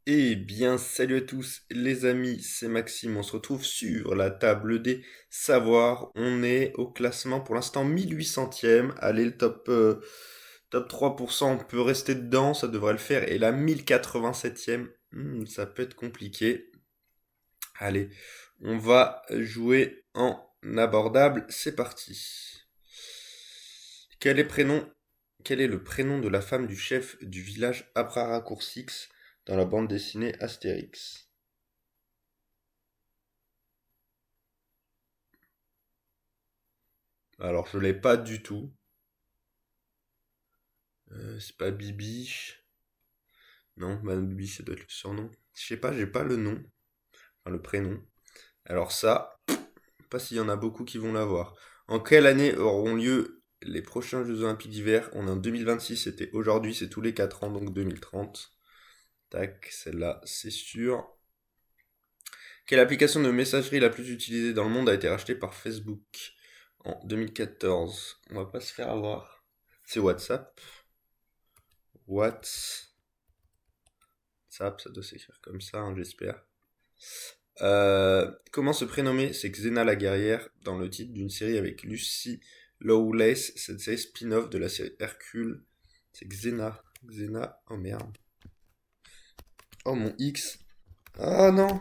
Eh bien, salut à tous les amis, c'est Maxime, on se retrouve sur la table des savoirs. On est au classement pour l'instant 1800e. Allez, le top 3%, on peut rester dedans, ça devrait le faire. Et la 1087e, ça peut être compliqué. Allez, on va jouer en abordable, c'est parti. Quel est prénom Quel est le prénom de la femme du chef du village Abraracoursix dans la bande dessinée Astérix? Alors, je l'ai pas du tout. C'est pas Bibi. Non, Madame Bibi, ça doit être le surnom. Je sais pas, j'ai pas le nom. Enfin, le prénom. Alors ça, pas s'il y en a beaucoup qui vont l'avoir. En quelle année auront lieu les prochains Jeux Olympiques d'hiver? On est en 2026, c'était aujourd'hui, c'est tous les 4 ans, donc 2030. Tac, celle-là, c'est sûr. Quelle application de messagerie la plus utilisée dans le monde a été rachetée par Facebook en 2014? On va pas se faire avoir. C'est WhatsApp. WhatsApp, ça doit s'écrire comme ça, hein, j'espère. Comment se prénommer? C'est Xena la guerrière dans le titre d'une série avec Lucy Lawless, cette série spin-off de la série Hercule. C'est Xena. Xena, oh merde. Oh mon X. Ah non.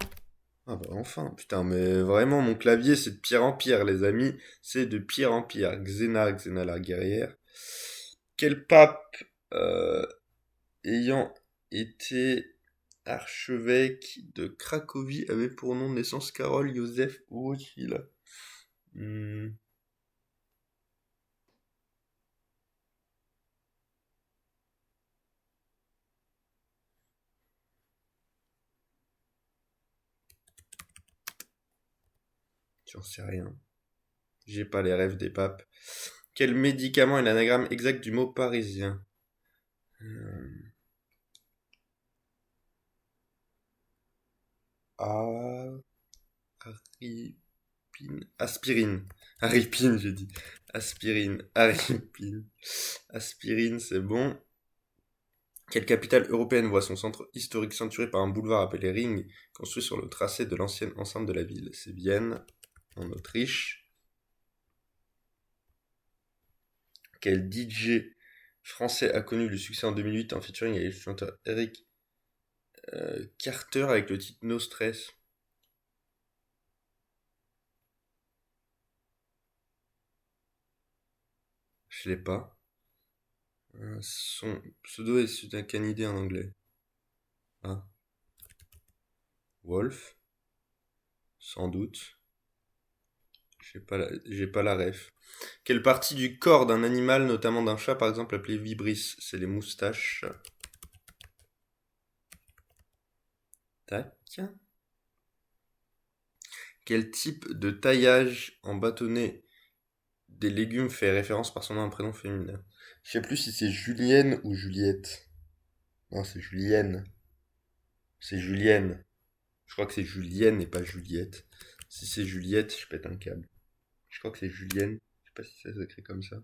Ah bah enfin, putain, mais vraiment, mon clavier, c'est de pire en pire, les amis. C'est de pire en pire. Xena, Xena la guerrière. Quel pape ayant été archevêque de Cracovie avait pour nom de naissance Karol Józef Wojtyła. Hmm, J'en sais rien. J'ai pas les rêves des papes. Quel médicament est l'anagramme exact du mot parisien? Hmm, Aspirine. Aripine, j'ai dit. Aspirine. Aripine. Aspirine, c'est bon. Quelle capitale européenne voit son centre historique ceinturé par un boulevard appelé Ring, construit sur le tracé de l'ancienne enceinte de la ville? C'est Vienne, en Autriche. Quel DJ français a connu le succès en 2008 en featuring avec le chanteur Eric Carter avec le titre No Stress? Je l'ai pas. Son pseudo est un canidé en anglais. Ah, Wolf, sans doute. J'ai pas la ref. Quelle partie du corps d'un animal, notamment d'un chat par exemple, appelé vibris? C'est les moustaches. Tac. Quel type de taillage en bâtonnet des légumes fait référence par son nom à un prénom féminin? Je sais plus si c'est Julienne ou Juliette. Non, c'est Julienne. C'est Julienne. Je crois que c'est Julienne et pas Juliette. Si c'est Juliette, je pète un câble. Je crois que c'est Julienne. Je sais pas si ça s'écrit comme ça.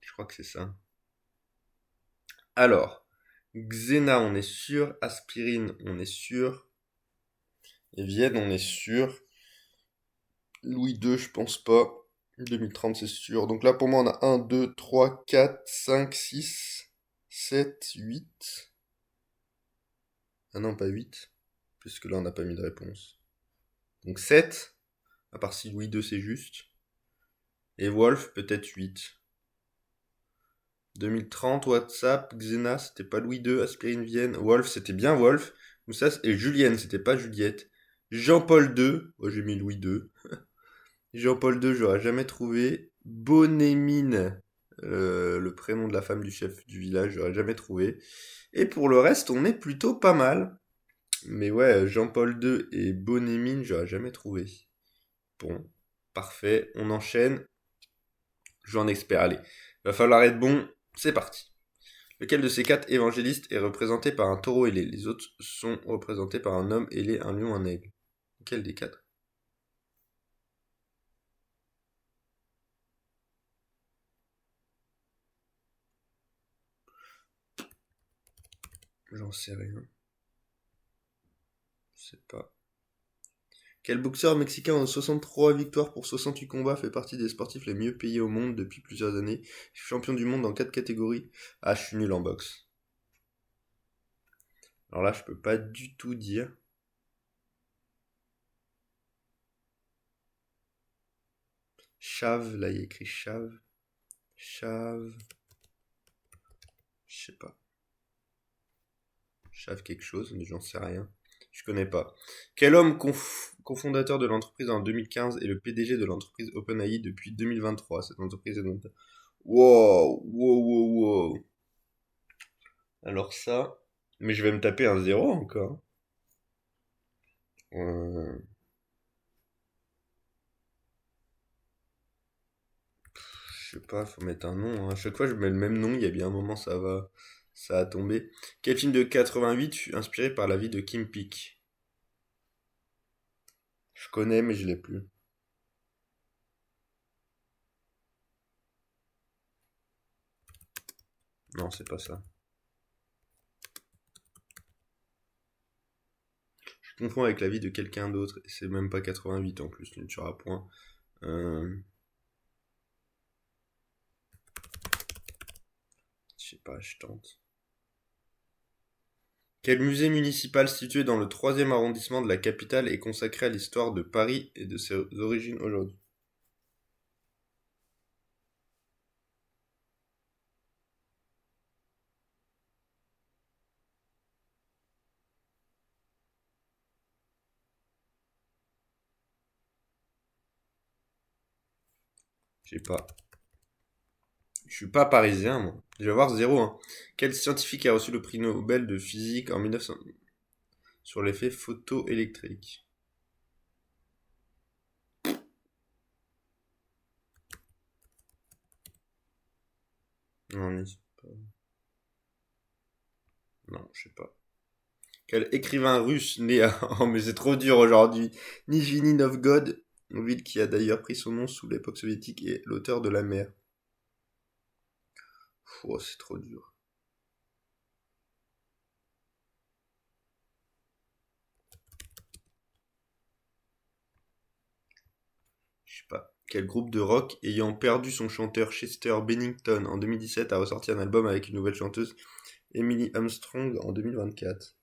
Je crois que c'est ça. Alors, Xena, on est sûr. Aspirine, on est sûr. Et Vienne, on est sûr. Louis II, je pense pas. 2030, c'est sûr. Donc là, pour moi, on a un, 2, 3, 4, 5, 6, 7, 8. Ah non, pas 8, puisque là, on n'a pas mis de réponse. Donc 7, à part si Louis II, c'est juste. Et Wolf, peut-être 8. 2030, WhatsApp, Xena, c'était pas Louis II, Aspirine Vienne. Wolf, c'était bien Wolf. Moussas et Julienne, c'était pas Juliette. Jean-Paul II, oh, j'ai mis Louis II. Jean-Paul II, j'aurais jamais trouvé. Bonémine, le prénom de la femme du chef du village, j'aurais jamais trouvé. Et pour le reste, on est plutôt pas mal. Mais ouais, Jean-Paul II et Bonémine, j'aurais jamais trouvé. Bon, parfait, on enchaîne. J'en expert, allez. Va falloir être bon, c'est parti. Lequel de ces quatre évangélistes est représenté par un taureau ailé? Les autres sont représentés par un homme ailé, un lion, un aigle. Lequel des quatre? J'en sais rien. Je sais pas. Quel boxeur mexicain aux 63 victoires pour 68 combats fait partie des sportifs les mieux payés au monde depuis plusieurs années? Champion du monde dans 4 catégories. Ah, je suis nul en boxe. Alors là, je peux pas du tout dire. Chave, là il y a écrit Chave. Chave. Je sais pas. Chave quelque chose, mais j'en sais rien. Je connais pas. Quel homme cofondateur de l'entreprise en 2015 est le PDG de l'entreprise OpenAI depuis 2023? Cette entreprise est donc... Wow, wow, wow, wow. Alors ça... Mais je vais me taper un zéro encore. Euh, je sais pas, faut mettre un nom, hein. À chaque fois je mets le même nom, il y a bien un moment ça va... Ça a tombé. Quel film de 88 fut inspiré par la vie de Kim Peek? Je connais mais je l'ai plus. Non, c'est pas ça. Je confonds avec la vie de quelqu'un d'autre, et c'est même pas 88 en plus, tu ne tueras point. Euh, je sais pas, je tente. Quel musée municipal situé dans le troisième arrondissement de la capitale est consacré à l'histoire de Paris et de ses origines aujourd'hui? Je sais pas. Je suis pas parisien, moi. Je vais avoir 0, hein. Quel scientifique a reçu le prix Nobel de physique en 1900 sur l'effet photoélectrique? Non, non, je sais pas. Quel écrivain russe né à... Oh, mais c'est trop dur aujourd'hui. Nijini Novgorod, une ville qui a d'ailleurs pris son nom sous l'époque soviétique, est l'auteur de La Mer. Oh, c'est trop dur. Je sais pas. Quel groupe de rock ayant perdu son chanteur Chester Bennington en 2017 a ressorti un album avec une nouvelle chanteuse, Emily Armstrong, en 2024?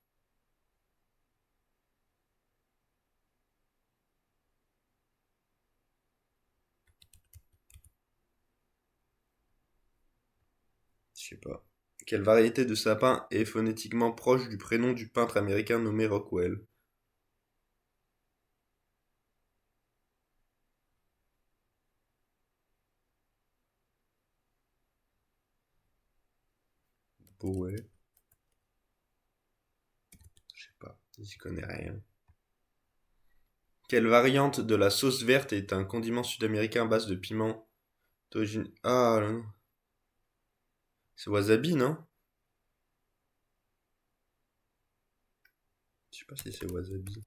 Je sais pas. Quelle variété de sapin est phonétiquement proche du prénom du peintre américain nommé Rockwell? Ouais, je sais pas. J'y connais rien. Quelle variante de la sauce verte est un condiment sud-américain à base de piment d'origine... Ah, non. C'est wasabi, non? Je sais pas si c'est wasabi.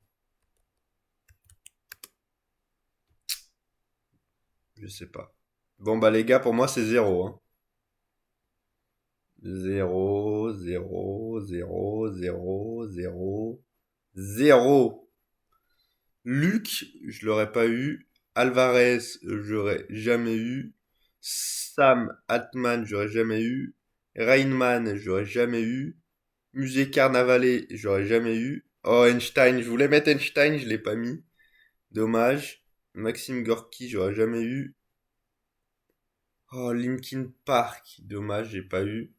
Je sais pas. Bon, bah les gars, pour moi, c'est 0, hein. 0, 0, 0, 0, 0, 0. Luc, je l'aurais pas eu. Alvarez, j'aurais jamais eu. Sam Altman, j'aurais jamais eu. Rainman, j'aurais jamais eu. Musée Carnavalet, j'aurais jamais eu. Oh, Einstein, je voulais mettre Einstein, je l'ai pas mis. Dommage. Maxime Gorky, j'aurais jamais eu. Oh, Linkin Park, dommage, j'ai pas eu.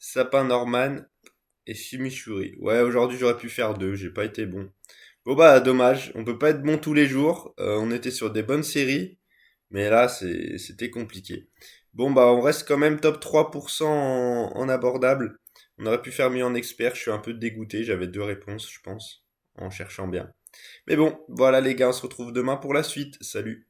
Sapin Norman et Chimichurri. Ouais, aujourd'hui j'aurais pu faire deux, j'ai pas été bon. Bon bah dommage, on peut pas être bon tous les jours. On était sur des bonnes séries, mais là c'était compliqué. Bon bah on reste quand même top 3% en abordable. On aurait pu faire mieux en expert, je suis un peu dégoûté, j'avais deux réponses je pense, en cherchant bien. Mais bon, voilà les gars, on se retrouve demain pour la suite. Salut.